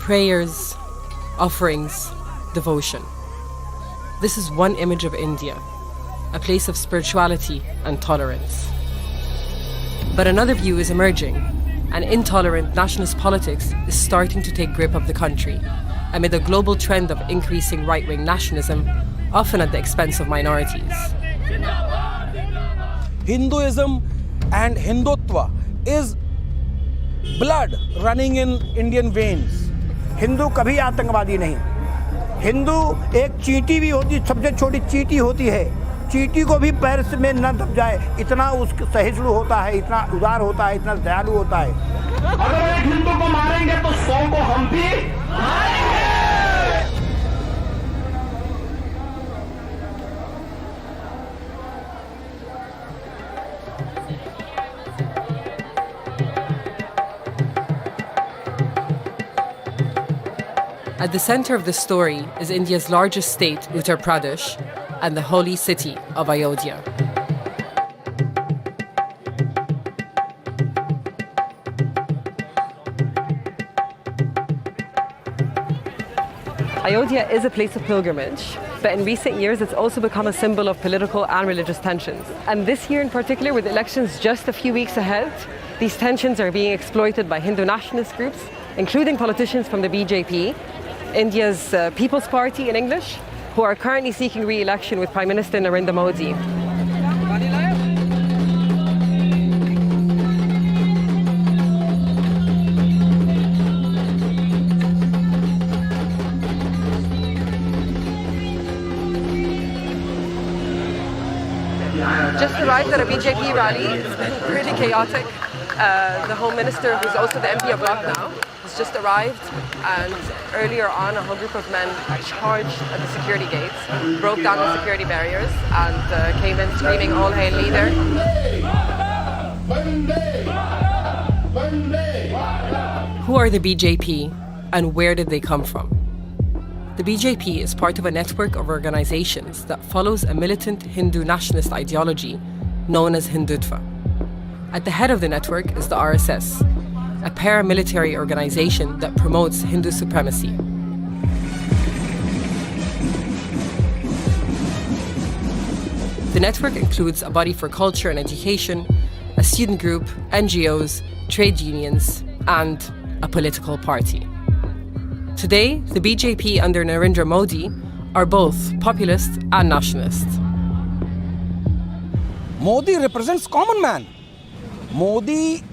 prayers, offerings, devotion. This is one image of India, a place of spirituality and tolerance. But another view is emerging. And intolerant nationalist politics is starting to take grip of the country amid a global trend of increasing right-wing nationalism, often at the expense of minorities. Hinduism and Hindutva is blood running in Indian veins. Hindu कभी आतंकवादी नहीं. हिंदू एक चींटी भी होती, सबसे छोटी चींटी होती है. चींटी को भी पैर में न दब जाए, इतना उसका सहिष्णु होता है, इतना उदार होता है, इतना दयालु होता है. अगर एक हिंदू को मारेंगे तो 100 को हम भी मारेंगे. At the center of the story is India's largest state, Uttar Pradesh, and the holy city of Ayodhya. Ayodhya is a place of pilgrimage, but in recent years it's also become a symbol of political and religious tensions. And this year in particular, with elections just a few weeks ahead, these tensions are being exploited by Hindu nationalist groups, including politicians from the BJP, India's People's Party in English, who are currently seeking re-election with Prime Minister Narendra Modi. Just arrived at a BJP rally. It's been pretty chaotic. The Home Minister, who's also the MP of Lucknow, has just arrived, and earlier on a whole group of men charged at the security gates, broke down the security barriers and came in screaming, "All hail leader." Who are the BJP and where did they come from? The BJP is part of a network of organizations that follows a militant Hindu nationalist ideology known as Hindutva. At the head of the network is the RSS, a paramilitary organization that promotes Hindu supremacy. The network includes a body for culture and education, a student group, NGOs, trade unions, and a political party. Today, the BJP under Narendra Modi are both populist and nationalist. Modi represents common man. Modi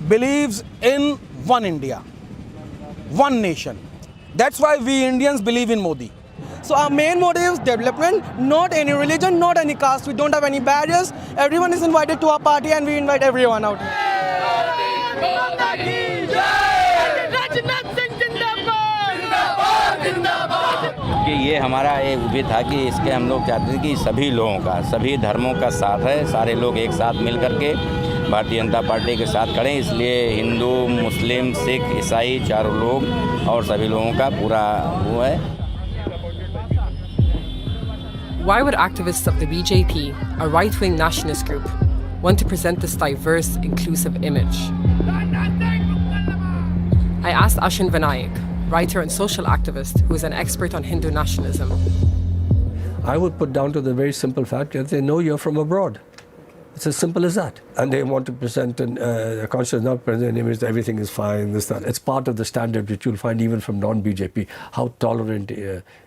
believes in one India, one nation. That's why we Indians believe in Modi. So our main motive is development, not any religion, not any caste. We don't have any barriers. Everyone is invited to our party and we invite everyone out here. कि ये हमारा ये भी था कि इसके हम लोग चाहते थे कि सभी लोगों का, सभी धर्मों का साथ है, सारे लोग एक साथ मिल करके भारतीय जनता पार्टी के साथ खड़े, इसलिए हिंदू, मुस्लिम, सिख, ईसाई चारों लोग और सभी लोगों का पूरा वो है. Why would activists of the BJP, a right-wing nationalist group, want to present this diverse, inclusive image? I asked Ashin Vinayak, writer and social activist who is an expert on Hindu nationalism. I would put down to the very simple fact that they know you're from abroad. It's as simple as that. And they want to present a conscious, not present an image that everything is fine, this, that. It's part of the standard which you'll find even from non-BJP, how tolerant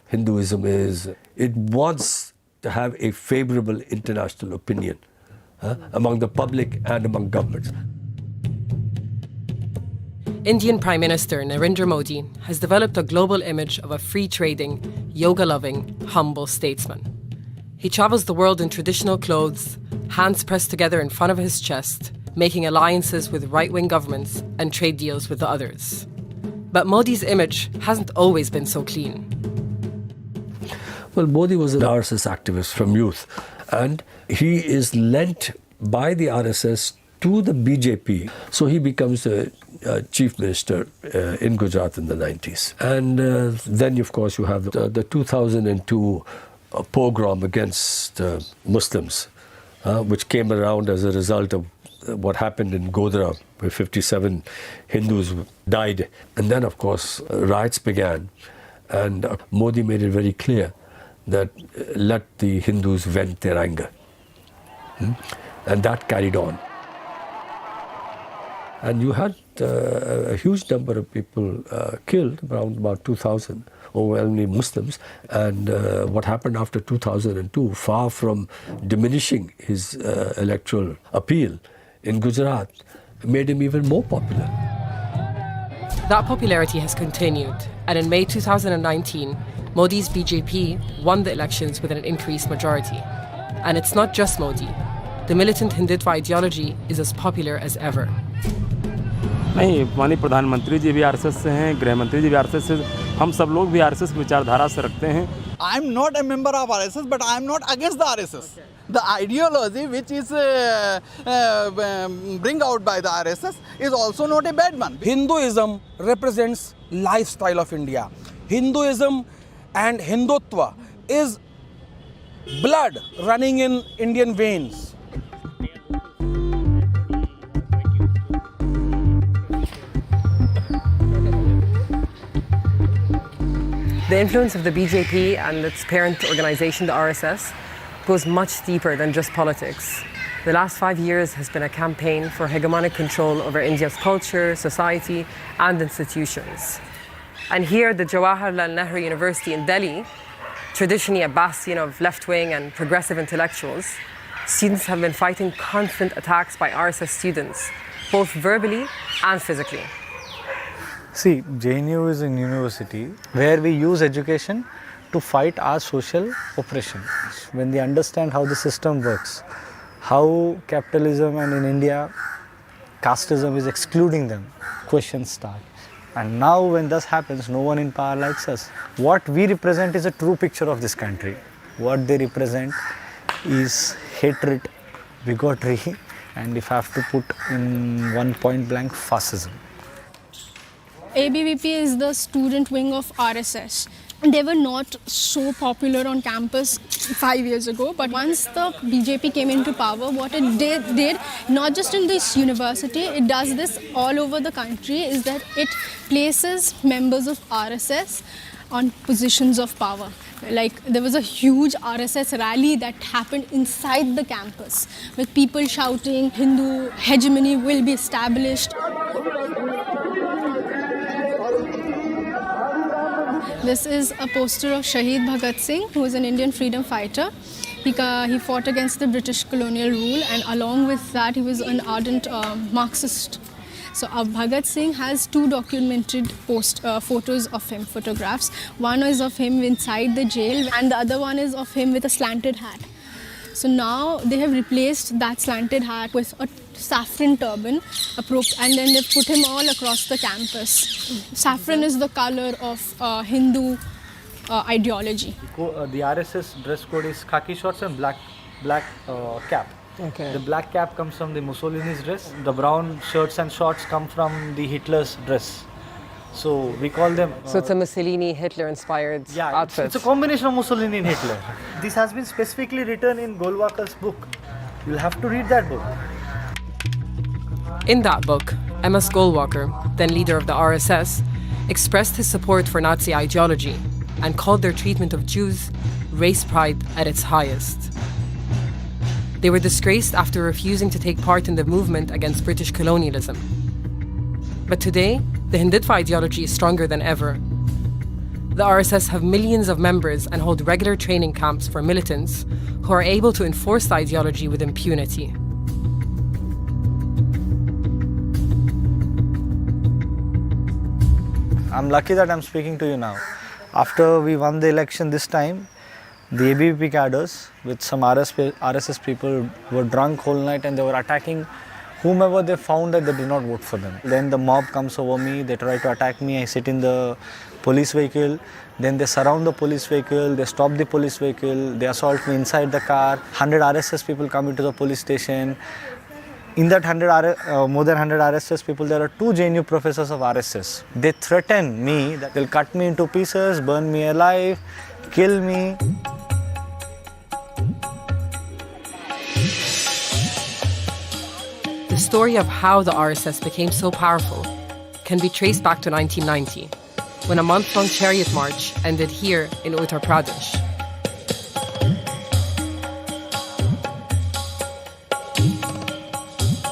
Hinduism is. It wants to have a favorable international opinion among the public and among governments. Indian Prime Minister Narendra Modi has developed a global image of a free-trading, yoga-loving, humble statesman. He travels the world in traditional clothes, hands pressed together in front of his chest, making alliances with right-wing governments and trade deals with the others. But Modi's image hasn't always been so clean. Well, Modi was an RSS activist from youth, and he is lent by the RSS to the BJP. So he becomes the chief minister in Gujarat in the 90s. And then, of course, you have the 2002 pogrom against Muslims, which came around as a result of what happened in Godhra, where 57 Hindus died. And then, of course, riots began. And Modi made it very clear that let the Hindus vent their anger. And that carried on. And you had a huge number of people killed, around about 2,000, overwhelmingly Muslims. And what happened after 2002, far from diminishing his electoral appeal in Gujarat, made him even more popular. That popularity has continued, and in May 2019, Modi's BJP won the elections with an increased majority. And it's not just Modi. The militant Hindutva ideology is as popular as ever. नहीं, माननीय प्रधानमंत्री जी भी RSS से हैं, गृह मंत्री जी भी RSS से, हम सब लोग भी आरएसएस की विचारधारा से रखते हैं. I am not a member of RSS, but I am not against the RSS. The ideology which is bring out by the RSS is also not a bad one. Hinduism represents lifestyle of India. Hinduism and Hindutva is blood running in Indian veins. The influence of the BJP and its parent organization, the RSS, goes much deeper than just politics. The last 5 years has been a campaign for hegemonic control over India's culture, society, and institutions. And here, the Jawaharlal Nehru University in Delhi, traditionally a bastion of left-wing and progressive intellectuals, students have been fighting constant attacks by RSS students, both verbally and physically. See, JNU is a university where we use education to fight our social oppression. When they understand how the system works, how capitalism and in India, casteism is excluding them, questions start. And now when this happens, no one in power likes us. What we represent is a true picture of this country. What they represent is hatred, bigotry, and if I have to put in one point blank, fascism. ABVP is the student wing of RSS. They were not so popular on campus 5 years ago, but once the BJP came into power, what it did, not just in this university, it does this all over the country, is that it places members of RSS on positions of power. Like there was a huge RSS rally that happened inside the campus with people shouting, Hindu hegemony will be established. This is a poster of Shaheed Bhagat Singh, who is an Indian freedom fighter. He fought against the British colonial rule, and along with that, he was an ardent Marxist. So Bhagat Singh has two documented photos of him, photographs. One is of him inside the jail, and the other one is of him with a slanted hat. So now they have replaced that slanted hat with a saffron turban, and then they've put him all across the campus. Saffron is the color of Hindu ideology. The RSS dress code is khaki shorts and black cap. Okay. The black cap comes from the Mussolini's dress. The brown shirts and shorts come from the Hitler's dress. So we call them... So it's a Mussolini, Hitler-inspired outfit. It's a combination of Mussolini and Hitler. This has been specifically written in Golwalkar's book. You'll have to read that book. In that book, M.S. Golwalkar, then leader of the RSS, expressed his support for Nazi ideology and called their treatment of Jews race pride at its highest. They were disgraced after refusing to take part in the movement against British colonialism. But today, the Hindutva ideology is stronger than ever. The RSS have millions of members and hold regular training camps for militants who are able to enforce the ideology with impunity. I'm lucky that I'm speaking to you now. After we won the election this time, the ABVP cadres with some RSS people were drunk whole night and they were attacking whomever they found that they did not vote for them. Then the mob comes over me, they try to attack me, I sit in the police vehicle, then they surround the police vehicle, they stop the police vehicle, they assault me inside the car, 100 RSS people come into the police station. In that more than 100 RSS people, there are 2 JNU professors of RSS. They threaten me that they'll cut me into pieces, burn me alive, kill me. The story of how the RSS became so powerful can be traced back to 1990, when a month-long chariot march ended here in Uttar Pradesh.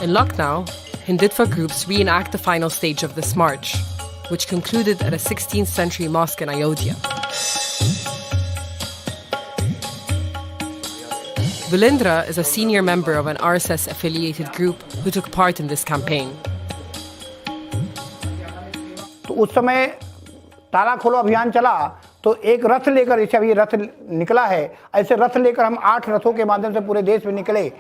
In Lucknow, Hindutva groups reenact the final stage of this march, which concluded at a 16th century mosque in Ayodhya. Vilindra is a senior member of an RSS-affiliated group who took part in this campaign. तो उस समय ताला खोलो अभियान चला तो एक रथ लेकर, जैसे अभी रथ निकला है, ऐसे रथ लेकर हम 8 रथों के माध्यम से पूरे देश में निकले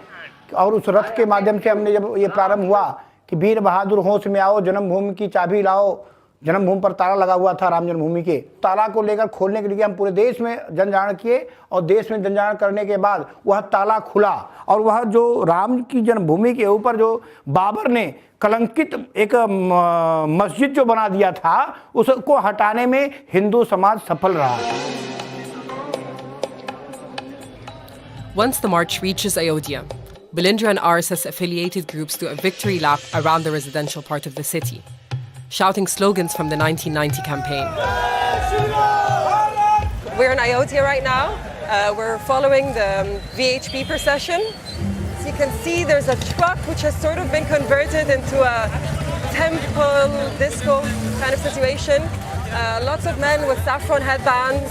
और उस रथ के माध्यम से हमने जब ये प्रारंभ हुआ कि वीर बहादुर होश में आओ, जन्मभूमि की चाबी लाओ। जन्मभूमि पर ताला लगा हुआ था राम जन्मभूमि के, ताला को लेकर खोलने के लिए हम पूरे देश में जनजागरण किए और देश में जनजागरण करने के बाद वह ताला खुला और वह जो राम की जन्मभूमि के ऊपर जो बाबर ने कलंकित एक मस्जिद जो बना दिया था, उसको हटाने में हिंदू समाज सफल रहा। Once the march reaches Ayodhya, Vilindra and RSS-affiliated groups do a victory lap around the residential part of the city, shouting slogans from the 1990 campaign. We're in Ayodhya right now. We're following the VHP procession. As you can see, there's a truck which has sort of been converted into a temple, disco kind of situation. Lots of men with saffron headbands.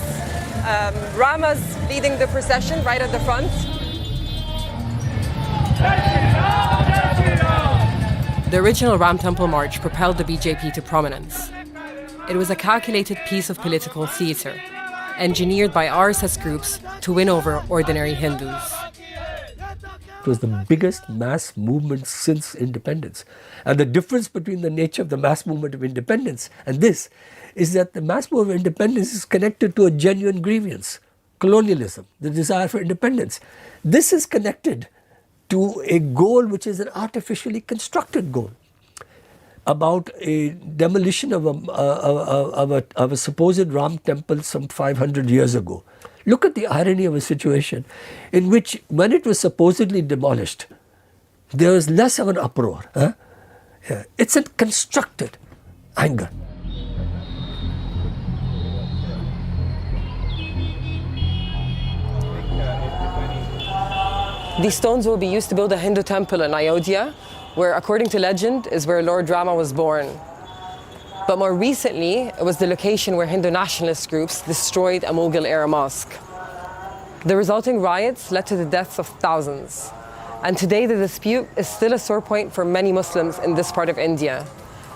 Ramas leading the procession right at the front. The original Ram Temple March propelled the BJP to prominence. It was a calculated piece of political theatre, engineered by RSS groups to win over ordinary Hindus. It was the biggest mass movement since independence. And the difference between the nature of the mass movement of independence and this is that the mass movement of independence is connected to a genuine grievance, colonialism, the desire for independence. This is connected to a goal which is an artificially constructed goal about a demolition of a supposed Ram temple some 500 years ago. Look at the irony of a situation in which when it was supposedly demolished, there was less of an uproar. Huh? Yeah. It's a constructed anger. These stones will be used to build a Hindu temple in Ayodhya, where, according to legend, is where Lord Rama was born. But more recently, it was the location where Hindu nationalist groups destroyed a Mughal-era mosque. The resulting riots led to the deaths of thousands. And today, the dispute is still a sore point for many Muslims in this part of India,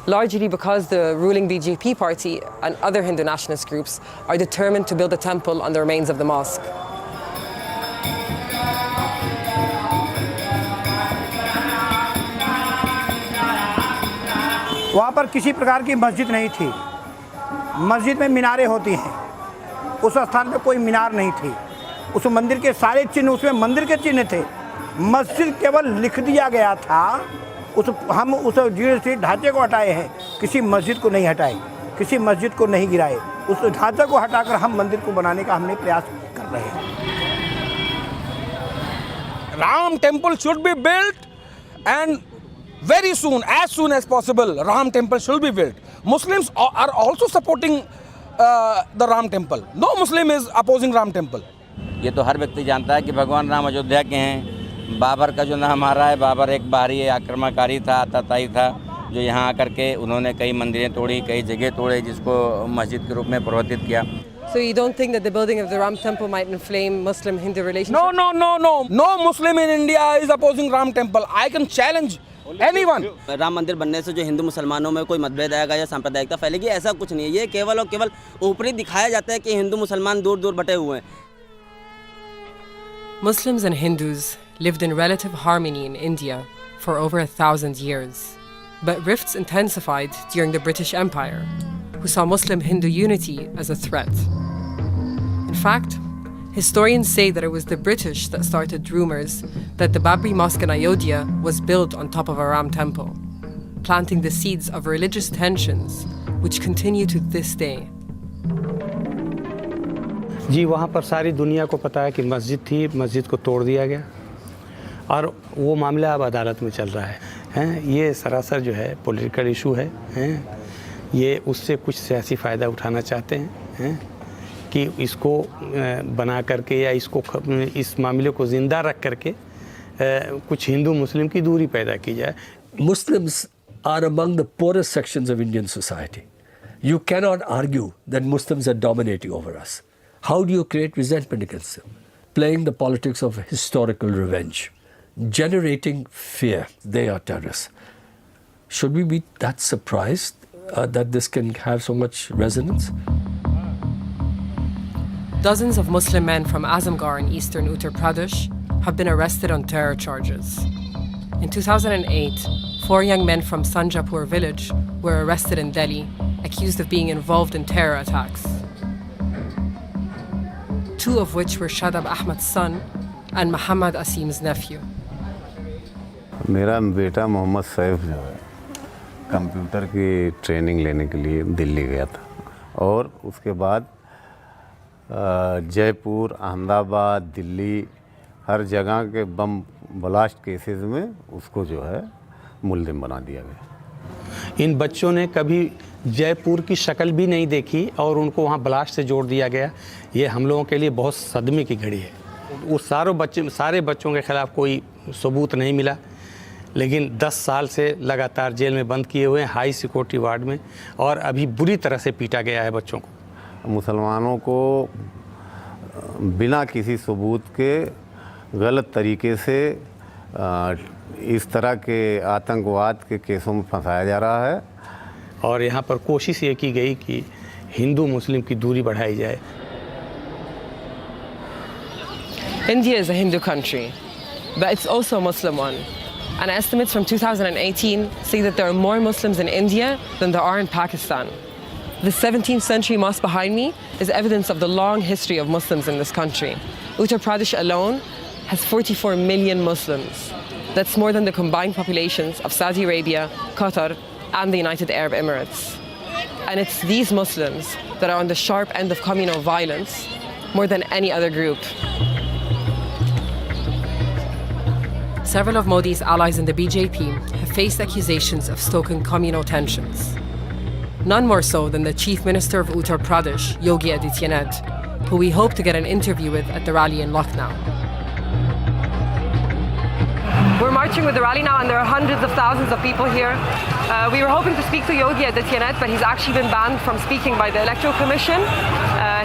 largely because the ruling BJP party and other Hindu nationalist groups are determined to build a temple on the remains of the mosque. वहाँ पर किसी प्रकार की मस्जिद नहीं थी। मस्जिद में मीनारें होती हैं, उस स्थान पे कोई मीनार नहीं थी। उस मंदिर के सारे चिन्ह, उसमें मंदिर के चिन्ह थे। मस्जिद केवल लिख दिया गया था। हम उस जीर्ण शीर्ण ढांचे को हटाए हैं, किसी मस्जिद को नहीं हटाए, किसी मस्जिद को नहीं गिराए। उस ढांचे को हटाकर हम मंदिर को बनाने का हमने प्रयास कर रहे हैं। Ram temple should be built, and very soon as possible, Ram temple should be built. Muslims are also supporting the Ram temple. No Muslim is opposing Ram temple. ये तो हर व्यक्ति जानता है कि भगवान राम अयोध्या के हैं। बाबर का जो नाम आ रहा है, बाबर एक बाहरी आक्रमणकारी था, आतताई था, जो यहाँ आकर के उन्होंने कई मंदिरें तोड़ी, कई जगह तोड़े, जिसको मस्जिद के रूप में परिवर्तित किया। So you don't think that the building of the Ram temple might inflame Muslim-Hindu relations? No Muslim in India is opposing Ram temple. I can challenge anyone. Ram मंदिर बनने से जो हिंदू मुसलमानों में कोई मतभेद आएगा या सांप्रदायिकता फैलेगी, ऐसा कुछ नहीं है। ये केवल और केवल ऊपरी दिखाया जाता है कि हिंदू मुसलमान दूर दूर बटे हुए हैं। Muslims and Hindus lived in relative harmony in India for over 1,000 years. But rifts intensified during the British Empire, who saw Muslim-Hindu unity as a threat. In fact, historians say that it was the British that started rumors that the Babri Mosque in Ayodhya was built on top of a Ram temple, planting the seeds of religious tensions which continue to this day. जी, वहाँ पर सारी दुनिया को पता है कि मस्जिद थी, मस्जिद को तोड़ दिया गया और वो मामला अब अदालत में चल रहा है। हैं, ये सरासर जो है पॉलिटिकल इशू है, हैं, ये उससे कुछ सियासी फ़ायदा उठाना चाहते हैं कि इसको बना करके या इसको इस मामले को ज़िंदा रख करके कुछ हिंदू मुस्लिम की दूरी पैदा की जाए. Muslims are among the poorest sections of Indian society. You cannot argue that Muslims are dominating over us. How do you create resentment against them? Playing the politics of historical revenge, generating fear. They are terrorists. Should we be that surprised that this can have so much resonance? Dozens of Muslim men from Azamgarh in eastern Uttar Pradesh have been arrested on terror charges. In 2008, 4 young men from Sanjapur village were arrested in Delhi, accused of being involved in terror attacks. 2 of which were Shadab Ahmad's son and Muhammad Asim's nephew. मेरा बेटा मोहम्मद सैफ जो है computer की training लेने के लिए दिल्ली गया था और उसके बाद जयपुर, अहमदाबाद, दिल्ली हर जगह के बम ब्लास्ट केसेस में उसको जो है मुल्ज़िम बना दिया गया. इन बच्चों ने कभी जयपुर की शक्ल भी नहीं देखी और उनको वहाँ ब्लास्ट से जोड़ दिया गया. ये हम लोगों के लिए बहुत सदमे की घड़ी है. उस सारे बच्चों के ख़िलाफ़ कोई सबूत नहीं मिला, लेकिन 10 साल से लगातार जेल में बंद किए हुए हैं, हाई सिक्योरिटी वार्ड में, और अभी बुरी तरह से पीटा गया है बच्चों को. मुसलमानों को बिना किसी सबूत के गलत तरीके से इस तरह के आतंकवाद के केसों में फंसाया जा रहा है. और यहाँ पर कोशिश ये की गई कि हिंदू मुस्लिम की दूरी बढ़ाई जाए. India is a Hindu country, but it's also a Muslim one. And estimates from 2018 say that there are more Muslims in India than there are in Pakistan. The 17th century mosque behind me is evidence of the long history of Muslims in this country. Uttar Pradesh alone has 44 million Muslims. That's more than the combined populations of Saudi Arabia, Qatar, and the United Arab Emirates. And it's these Muslims that are on the sharp end of communal violence more than any other group. Several of Modi's allies in the BJP have faced accusations of stoking communal tensions. None more so than the Chief Minister of Uttar Pradesh, Yogi Adityanath, who we hope to get an interview with at the rally in Lucknow. We're marching with the rally now, and there are hundreds of thousands of people here. We were hoping to speak to Yogi Adityanath, but he's actually been banned from speaking by the Electoral Commission.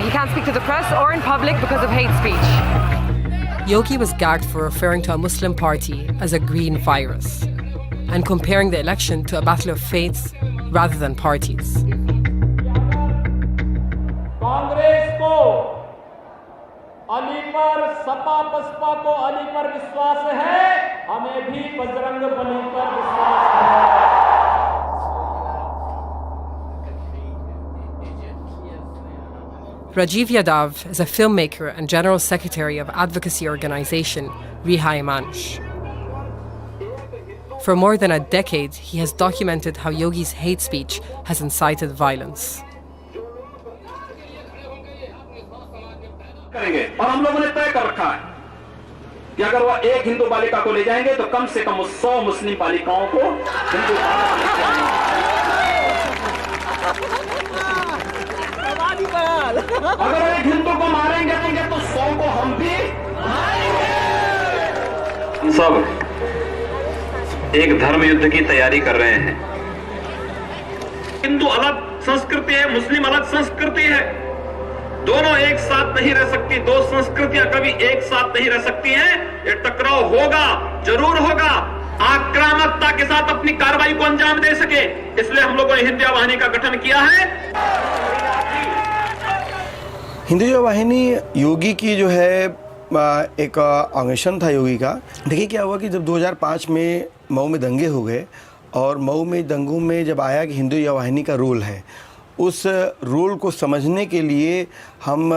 He can't speak to the press or in public because of hate speech. Yogi was gagged for referring to a Muslim party as a green virus and comparing the election to a battle of faiths rather than parties. Congress को अली पर, सपा बसपा को अली पर विश्वास है, हमें भी बजरंग बली पर विश्वास है. Rajiv Yadav is a filmmaker and general secretary of advocacy organization Rihai Manch. For more than a decade, he has documented how Yogi's hate speech has incited violence. और हम लोगों ने तय कर रखा है कि अगर वह एक हिंदू बालिका को ले जाएंगे तो कम से कम 100 मुस्लिम बालिकाओं को हिंदू अगर एक हिंदू को मारेंगे तो 100 को हम भी हम सब एक धर्म युद्ध की तैयारी कर रहे हैं. हिंदू अलग संस्कृति है, मुस्लिम अलग संस्कृति है. दोनों एक साथ नहीं रह सकती. दो संस्कृतियां कभी एक साथ नहीं रह सकती हैं. ये टकराव होगा, जरूर होगा. आक्रामकता के साथ अपनी कार्रवाई को अंजाम दे सके, इसलिए हम लोगों ने हिंदू वाहिनी का गठन किया है. हिंदू वाहिनी योगी की जो है एक ऑर्गेनाइजेशन था योगी का. देखिए क्या हुआ कि जब 2005 में मऊ में दंगे हो गए और मऊ में दंगों में जब आया कि हिंदू वाहिनी का रोल है, उस रोल को समझने के लिए हम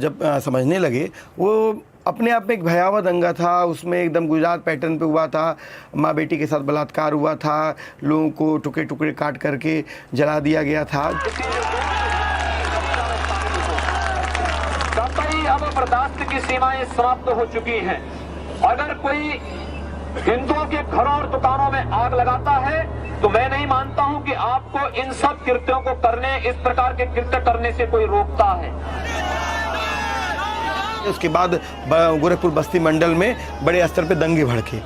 जब समझने लगे, वो अपने आप में एक भयावह दंगा था. उसमें एकदम गुजरात पैटर्न पे हुआ था. माँ बेटी के साथ बलात्कार हुआ था, लोगों को टुकड़े टुकड़े काट करके जला दिया गया था. अब बर्दाश्त की सीमाएं समाप्त हो चुकी हैं. अगर कोई हिंदुओं के घरों और दुकानों में आग लगाता है, तो मैं नहीं मानता हूं कि आपको इन सब कृत्यों को करने, इस प्रकार के कृत्य करने से कोई रोकता है। उसके बाद गोरखपुर बस्ती मंडल में बड़े स्तर पे दंगे भड़के।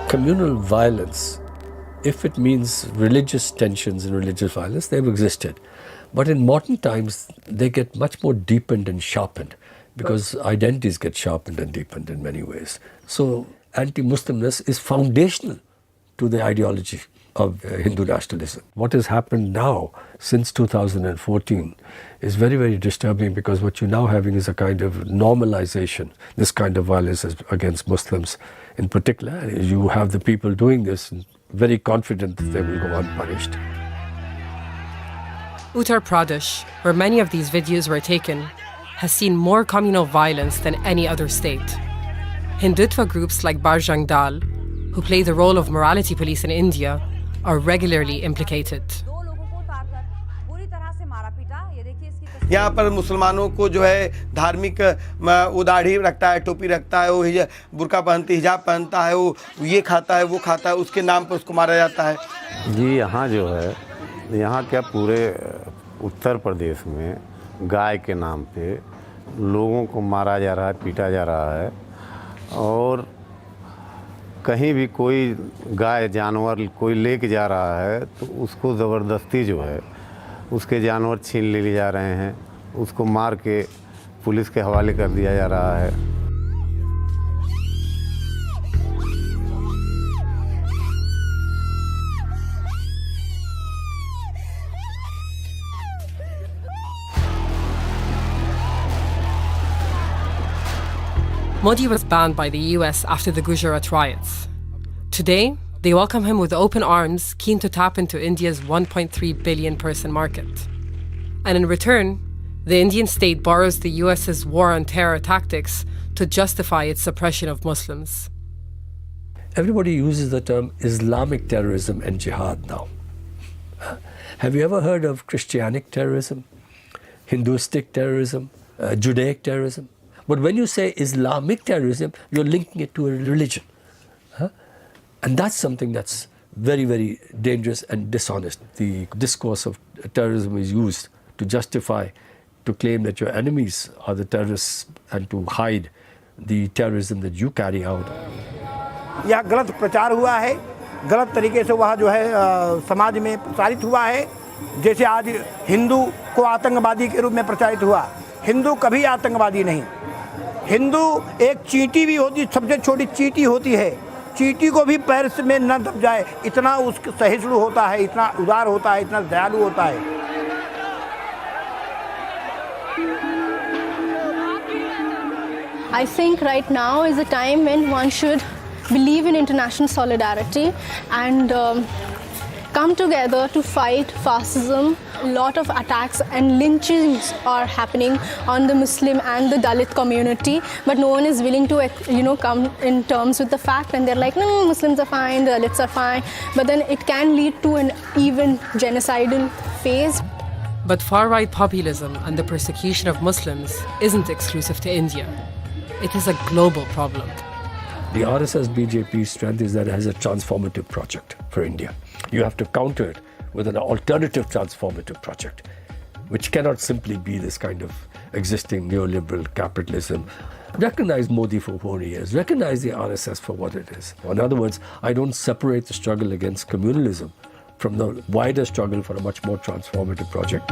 Communal violence, if it means religious tensions and religious violence, they've existed. But in modern times, they get much more deepened and sharpened because identities get sharpened and deepened in many ways. So anti-Muslimness is foundational to the ideology of Hindu nationalism. What has happened now since 2014 is very, very disturbing because what you're now having is a kind of normalization, this kind of violence against Muslims in particular. You have the people doing this and very confident that they will go unpunished. Uttar Pradesh, where many of these videos were taken, has seen more communal violence than any other state. Hindutva groups like Bajrang Dal, who play the role of morality police in India, are regularly implicated. यहाँ पर मुसलमानों को जो है धार्मिक वो दाढ़ी रखता है, टोपी रखता है, वो बुर्का पहनती, हिजाब पहनता है, वो ये खाता है, वो खाता है, उसके नाम पर उसको मारा जाता है। जी यहाँ जो है, यहाँ क्या पूरे उत्तर प्रदेश में गाय के नाम पे लोगों को मारा जा रहा है, पीटा जा रहा है और कहीं भी कोई गाय जानवर कोई लेके जा रहा है तो उसको ज़बरदस्ती जो है उसके जानवर छीन ले जा रहे हैं, उसको मार के पुलिस के हवाले कर दिया जा रहा है। Modi was banned by the US after the Gujarat riots. Today, they welcome him with open arms, keen to tap into India's 1.3 billion person market. And in return, the Indian state borrows the US's war on terror tactics to justify its suppression of Muslims. Everybody uses the term Islamic terrorism and jihad now. Have you ever heard of Christianic terrorism, Hinduistic terrorism, Judaic terrorism? But when you say Islamic terrorism, you're linking it to a religion. And that's something that's very, very dangerous and dishonest. The discourse of terrorism is used to justify, to claim that your enemies are the terrorists and to hide the terrorism that you carry out. यह गलत प्रचार हुआ है, गलत तरीके से वह जो है समाज में प्रचारित हुआ है। जैसे आज हिंदू को आतंकवादी के रूप में प्रचारित हुआ। हिंदू कभी आतंकवादी नहीं। हिंदू एक चींटी भी होती, सबसे छोटी चींटी होती है, चींटी को भी पैर में न दब जाए, इतना उसका सहिष्णु होता है, इतना उदार होता है, इतना दयालु होता है। I think right now is a time when one should believe in international solidarity and come together to fight fascism. A lot of attacks and lynchings are happening on the Muslim and the Dalit community, but no one is willing to, come in terms with the fact, and they're like, no, Muslims are fine, the Dalits are fine, but then it can lead to an even genocidal phase. But far-right populism and the persecution of Muslims isn't exclusive to India. It is a global problem. The RSS BJP's strength is that it has a transformative project for India. You have to counter it with an alternative transformative project, which cannot simply be this kind of existing neoliberal capitalism. Recognize Modi for who he is. Recognize the RSS for what it is. In other words, I don't separate the struggle against communalism from the wider struggle for a much more transformative project.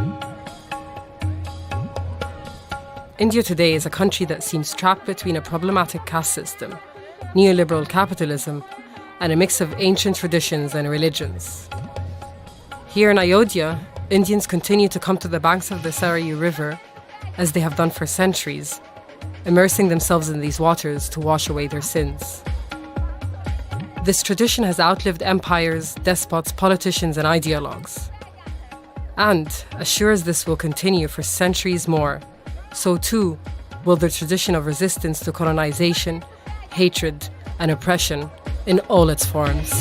India today is a country that seems trapped between a problematic caste system, neoliberal capitalism, and a mix of ancient traditions and religions. Here in Ayodhya, Indians continue to come to the banks of the Sarayu River, as they have done for centuries, immersing themselves in these waters to wash away their sins. This tradition has outlived empires, despots, politicians, and ideologues. And as sure as this will continue for centuries more, so too will the tradition of resistance to colonization, hatred, and oppression in all its forms.